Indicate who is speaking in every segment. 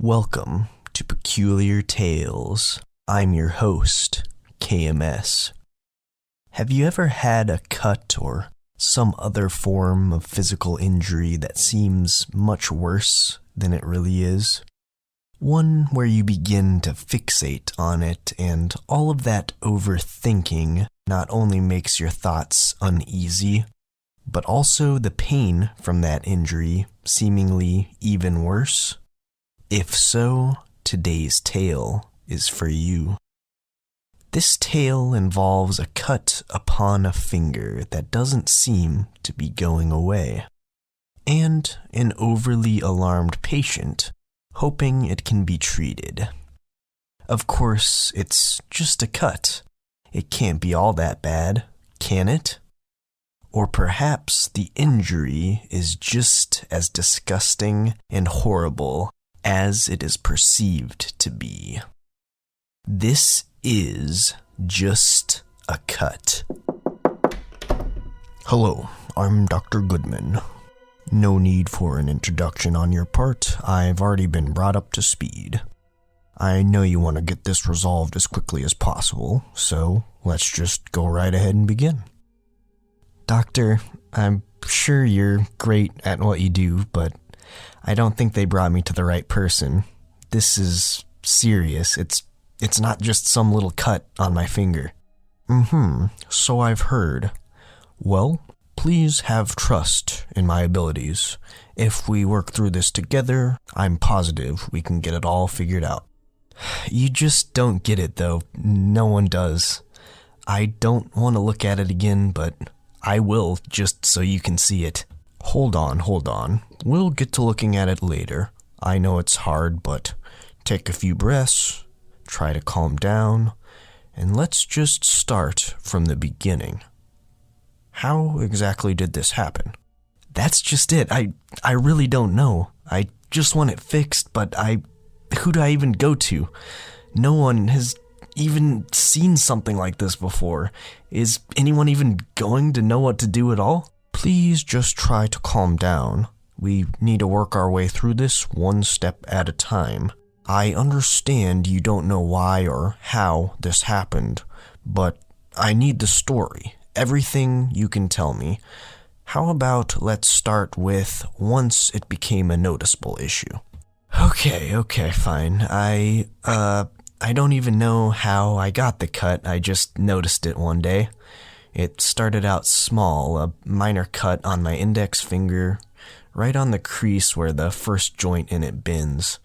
Speaker 1: Welcome to Peculiar Tales. I'm your host, KMS. Have you ever had a cut or some other form of physical injury that seems much worse than it really is? One where you begin to fixate on it, and all of that overthinking not only makes your thoughts uneasy, but also the pain from that injury seemingly even worse? If so, today's tale is for you. This tale involves a cut upon a finger that doesn't seem to be going away, and an overly alarmed patient hoping it can be treated. Of course, it's just a cut. It can't be all that bad, can it? Or perhaps the injury is just as disgusting and horrible as it is perceived to be. This is just a cut. Hello, I'm Dr. Goodman. No need for an introduction on your part. I've already been brought up to speed. I know you want to get this resolved as quickly as possible, so let's just go right ahead and begin. Doctor, I'm sure you're great at what you do, but I don't think they brought me to the right person. This is serious. It's not just some little cut on my finger. So I've heard. Well, please have trust in my abilities. If we work through this together, I'm positive we can get it all figured out. You just don't get it, though. No one does. I don't want to look at it again, but I will, just so you can see it. Hold on. We'll get to looking at it later. I know it's hard, but take a few breaths, try to calm down, and let's just start from the beginning. How exactly did this happen? That's just it. I really don't know. I just want it fixed, but who do I even go to? No one has even seen something like this before. Is anyone even going to know what to do at all? Please just try to calm down. We need to work our way through this one step at a time. I understand you don't know why or how this happened, but I need the story. Everything you can tell me. How about let's start with once it became a noticeable issue? Okay, fine. I don't even know how I got the cut. I just noticed it one day. It started out small, a minor cut on my index finger, right on the crease where the first joint in it bends.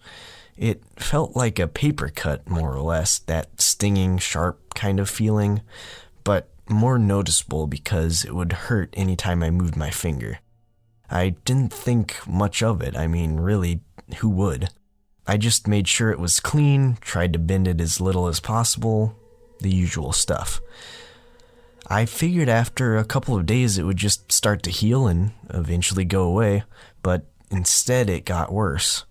Speaker 1: It felt like a paper cut, more or less, that stinging, sharp kind of feeling, but more noticeable because it would hurt anytime I moved my finger. I didn't think much of it. I mean, really, who would? I just made sure it was clean, tried to bend it as little as possible, the usual stuff. I figured after a couple of days it would just start to heal and eventually go away, but instead it got worse.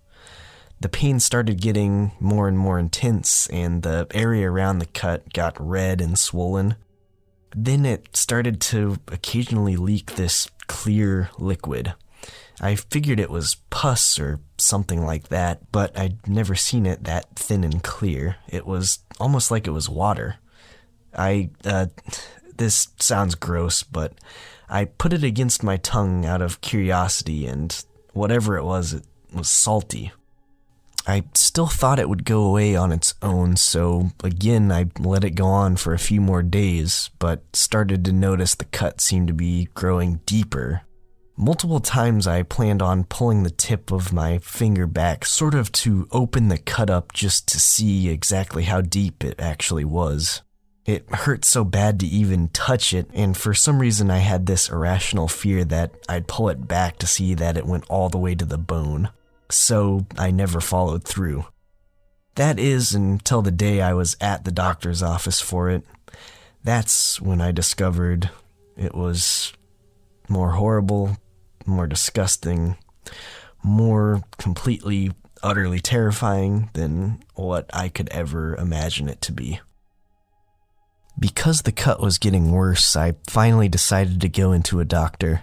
Speaker 1: The pain started getting more and more intense, and the area around the cut got red and swollen. Then it started to occasionally leak this clear liquid. I figured it was pus or something like that, but I'd never seen it that thin and clear. It was almost like it was water. This sounds gross, but I put it against my tongue out of curiosity, and whatever it was salty. I still thought it would go away on its own, so again I let it go on for a few more days, but started to notice the cut seemed to be growing deeper. Multiple times I planned on pulling the tip of my finger back, sort of to open the cut up just to see exactly how deep it actually was. It hurt so bad to even touch it, and for some reason I had this irrational fear that I'd pull it back to see that it went all the way to the bone. So I never followed through. That is until the day I was at the doctor's office for it. That's when I discovered it was more horrible, more disgusting, more completely, utterly terrifying than what I could ever imagine it to be. Because the cut was getting worse, I finally decided to go into a doctor.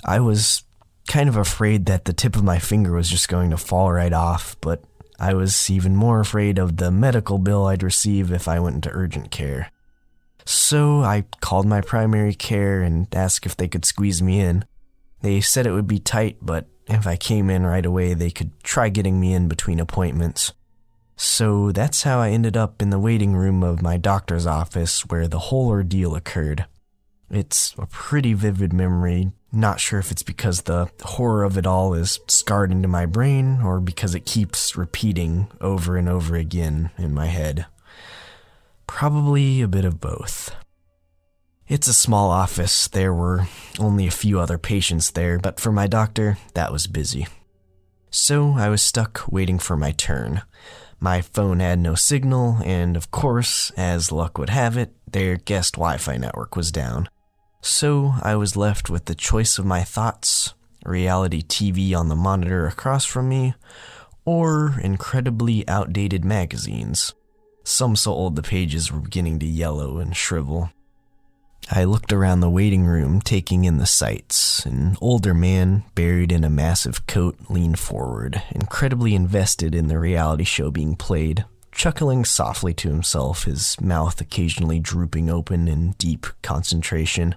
Speaker 1: I was kind of afraid that the tip of my finger was just going to fall right off, but I was even more afraid of the medical bill I'd receive if I went into urgent care. So I called my primary care and asked if they could squeeze me in. They said it would be tight, but if I came in right away, they could try getting me in between appointments. So that's how I ended up in the waiting room of my doctor's office where the whole ordeal occurred. It's a pretty vivid memory. Not sure if it's because the horror of it all is scarred into my brain or because it keeps repeating over and over again in my head. Probably a bit of both. It's a small office. There were only a few other patients there, but for my doctor, that was busy. So I was stuck waiting for my turn. My phone had no signal, and of course, as luck would have it, their guest Wi-Fi network was down. So I was left with the choice of my thoughts, reality TV on the monitor across from me, or incredibly outdated magazines. Some so old the pages were beginning to yellow and shrivel. I looked around the waiting room, taking in the sights. An older man, buried in a massive coat, leaned forward, incredibly invested in the reality show being played, chuckling softly to himself, his mouth occasionally drooping open in deep concentration.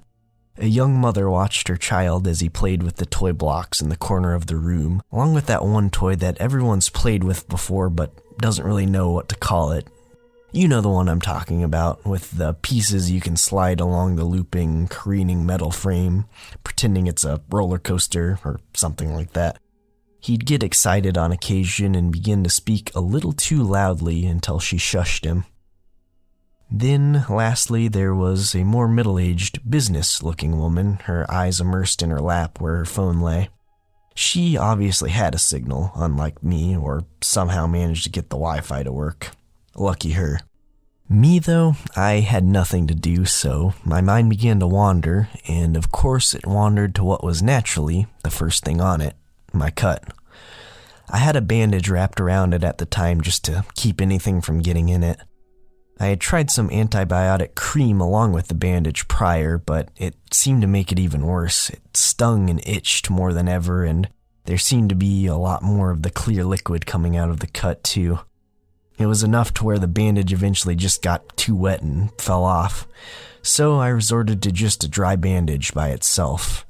Speaker 1: A young mother watched her child as he played with the toy blocks in the corner of the room, along with that one toy that everyone's played with before but doesn't really know what to call it. You know the one I'm talking about, with the pieces you can slide along the looping, careening metal frame, pretending it's a roller coaster or something like that. He'd get excited on occasion and begin to speak a little too loudly until she shushed him. Then, lastly, there was a more middle-aged, business-looking woman, her eyes immersed in her lap where her phone lay. She obviously had a signal, unlike me, or somehow managed to get the Wi-Fi to work. Lucky her. Me, though, I had nothing to do, so my mind began to wander, and of course it wandered to what was naturally the first thing on it, my cut. I had a bandage wrapped around it at the time just to keep anything from getting in it. I had tried some antibiotic cream along with the bandage prior, but it seemed to make it even worse. It stung and itched more than ever, and there seemed to be a lot more of the clear liquid coming out of the cut, too. It was enough to where the bandage eventually just got too wet and fell off, so I resorted to just a dry bandage by itself.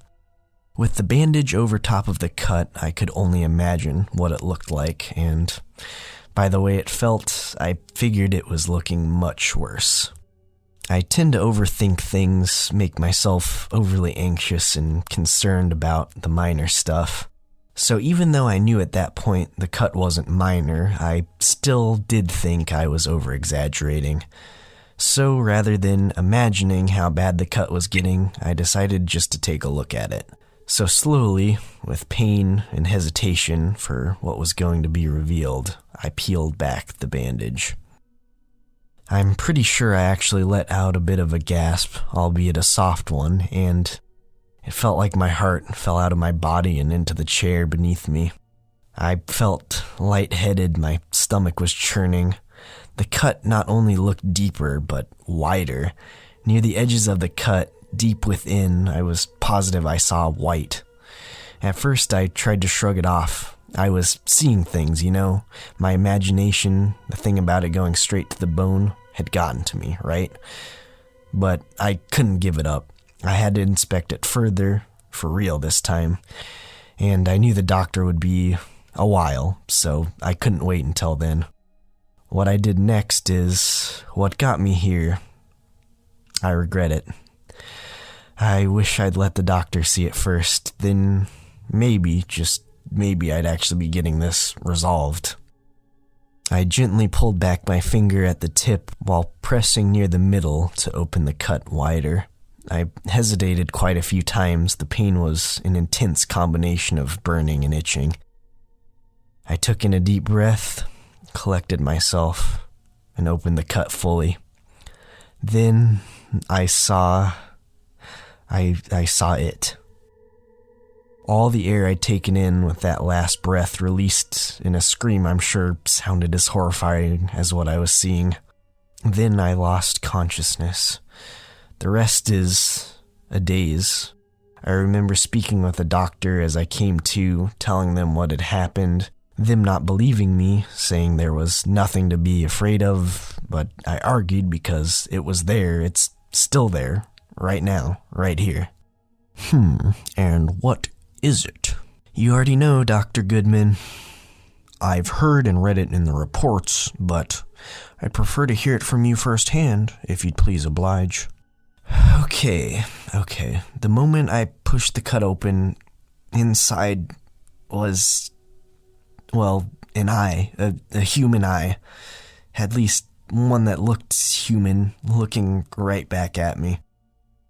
Speaker 1: With the bandage over top of the cut, I could only imagine what it looked like, and by the way it felt, I figured it was looking much worse. I tend to overthink things, make myself overly anxious and concerned about the minor stuff. So even though I knew at that point the cut wasn't minor, I still did think I was over-exaggerating. So rather than imagining how bad the cut was getting, I decided just to take a look at it. So slowly, with pain and hesitation for what was going to be revealed, I peeled back the bandage. I'm pretty sure I actually let out a bit of a gasp, albeit a soft one, and it felt like my heart fell out of my body and into the chair beneath me. I felt lightheaded, my stomach was churning. The cut not only looked deeper, but wider. Near the edges of the cut, deep within, I was positive I saw white. At first, I tried to shrug it off. I was seeing things, you know? My imagination, the thing about it going straight to the bone, had gotten to me, right? But I couldn't give it up. I had to inspect it further, for real this time, and I knew the doctor would be a while, so I couldn't wait until then. What I did next is what got me here. I regret it. I wish I'd let the doctor see it first, then maybe, just maybe I'd actually be getting this resolved. I gently pulled back my finger at the tip while pressing near the middle to open the cut wider. I hesitated quite a few times. The pain was an intense combination of burning and itching. I took in a deep breath, collected myself, and opened the cut fully. Then I saw it. All the air I'd taken in with that last breath released in a scream I'm sure sounded as horrifying as what I was seeing. Then I lost consciousness. The rest is a daze. I remember speaking with the doctor as I came to, telling them what had happened. them not believing me, saying there was nothing to be afraid of, but I argued because it was there. It's still there, right now, right here. And what is it? You already know, Dr. Goodman. I've heard and read it in the reports, but I'd prefer to hear it from you firsthand, if you'd please oblige. Okay. The moment I pushed the cut open, inside was, well, an eye, a human eye. At least one that looked human, looking right back at me.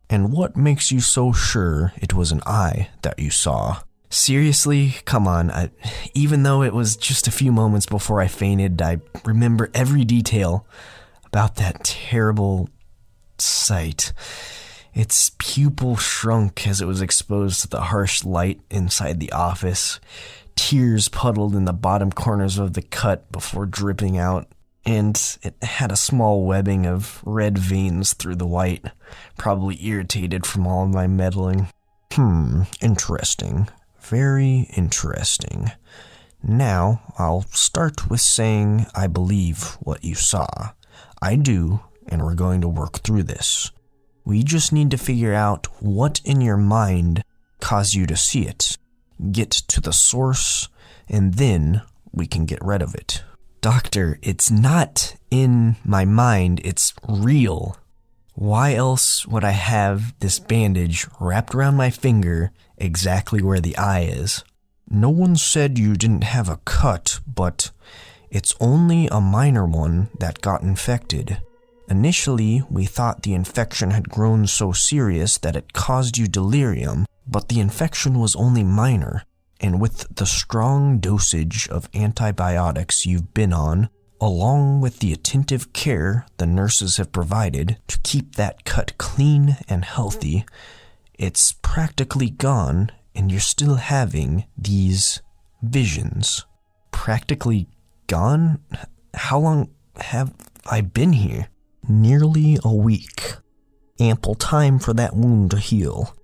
Speaker 1: And what makes you so sure it was an eye that you saw? Seriously? Come on. Even though it was just a few moments before I fainted, I remember every detail about that terrible sight. Its pupil shrunk as it was exposed to the harsh light inside the office. Tears puddled in the bottom corners of the cut before dripping out, and it had a small webbing of red veins through the white, probably irritated from all of my meddling. Interesting. Very interesting. Now, I'll start with saying I believe what you saw. I do, and we're going to work through this. We just need to figure out what in your mind caused you to see it, get to the source, and then we can get rid of it. Doctor, it's not in my mind, it's real. Why else would I have this bandage wrapped around my finger exactly where the eye is? No one said you didn't have a cut, but it's only a minor one that got infected. Initially, we thought the infection had grown so serious that it caused you delirium, but the infection was only minor, and with the strong dosage of antibiotics you've been on, along with the attentive care the nurses have provided to keep that cut clean and healthy, it's practically gone, and you're still having these visions. Practically gone? How long have I been here? Nearly a week. Ample time for that wound to heal.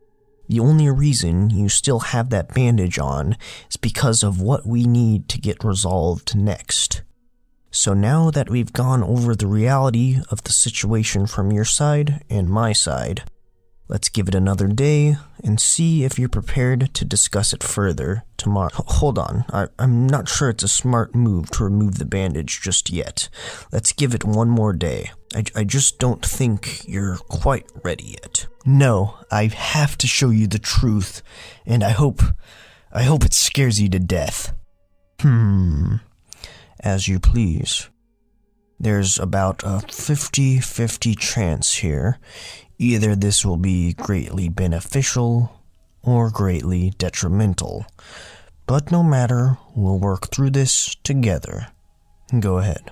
Speaker 1: The only reason you still have that bandage on is because of what we need to get resolved next. So now that we've gone over the reality of the situation from your side and my side, let's give it another day and see if you're prepared to discuss it further tomorrow. Hold on, I'm not sure it's a smart move to remove the bandage just yet. Let's give it one more day. I just don't think you're quite ready yet. No, I have to show you the truth, and I hope it scares you to death. As you please. There's about a 50-50 chance here. Either this will be greatly beneficial or greatly detrimental. But no matter, we'll work through this together. Go ahead.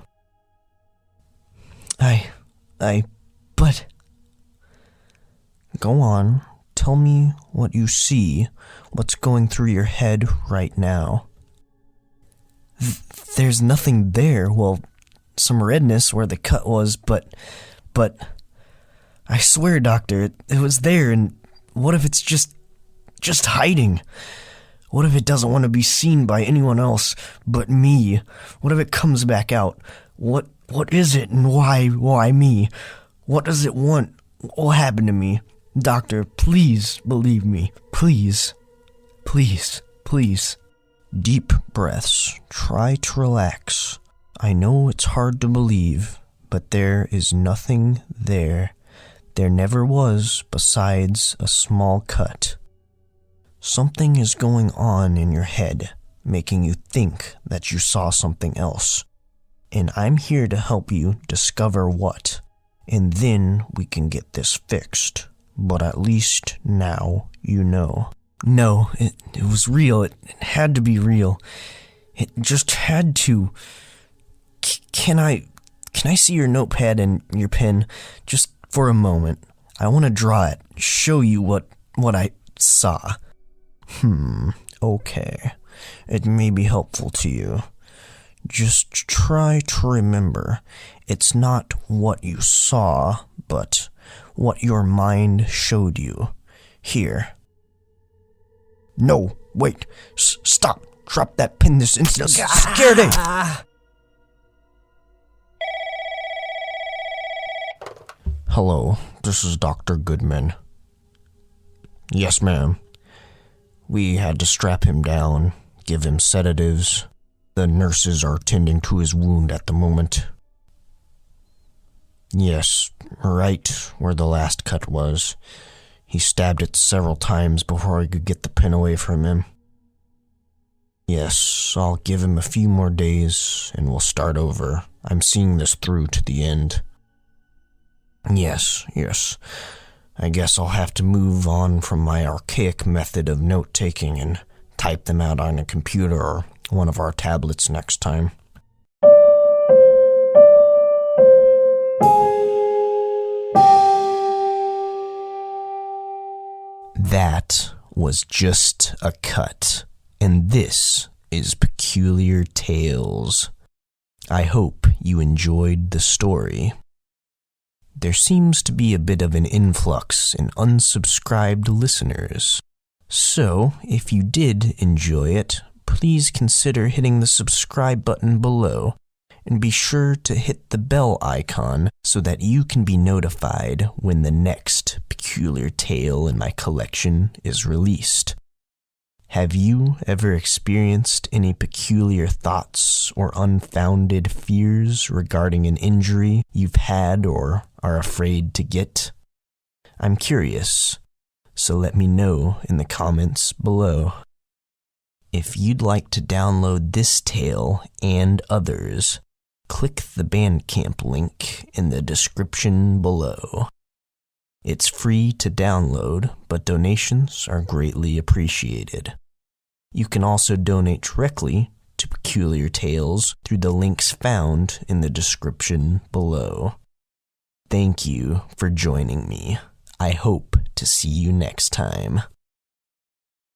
Speaker 1: But... Go on, tell me what you see, what's going through your head right now. There's nothing there, well, some redness where the cut was, but... I swear, Doctor, it was there, and what if it's just hiding? What if it doesn't want to be seen by anyone else but me? What if it comes back out? What is it, and why me? What does it want? What will happen to me? Doctor, please believe me. Please. Deep breaths. Try to relax. I know it's hard to believe, but there is nothing there. There never was besides a small cut. Something is going on in your head, making you think that you saw something else. And I'm here to help you discover what. And then we can get this fixed. But at least now you know. No, it was real. It had to be real. It just had to. Can I see your notepad and your pen just for a moment? I want to draw it, show you what I saw. Okay. It may be helpful to you. Just try to remember, it's not what you saw, but what your mind showed you. Here. No, wait, stop. Drop that pin this instant. Scared it. Hello, this is Dr. Goodman. Yes, ma'am. We had to strap him down, give him sedatives. The nurses are tending to his wound at the moment. Yes, right where the last cut was. He stabbed it several times before I could get the pin away from him. Yes, I'll give him a few more days and we'll start over. I'm seeing this through to the end. Yes. I guess I'll have to move on from my archaic method of note-taking and type them out on a computer or one of our tablets next time. That was just a cut, and this is Peculiar Tales. I hope you enjoyed the story. There seems to be a bit of an influx in unsubscribed listeners. So, if you did enjoy it, please consider hitting the subscribe button below, and be sure to hit the bell icon so that you can be notified when the next peculiar tale in my collection is released. Have you ever experienced any peculiar thoughts or unfounded fears regarding an injury you've had or are afraid to get? I'm curious, so let me know in the comments below. If you'd like to download this tale and others, click the Bandcamp link in the description below. It's free to download, but donations are greatly appreciated. You can also donate directly to Peculiar Tales through the links found in the description below. Thank you for joining me. I hope to see you next time.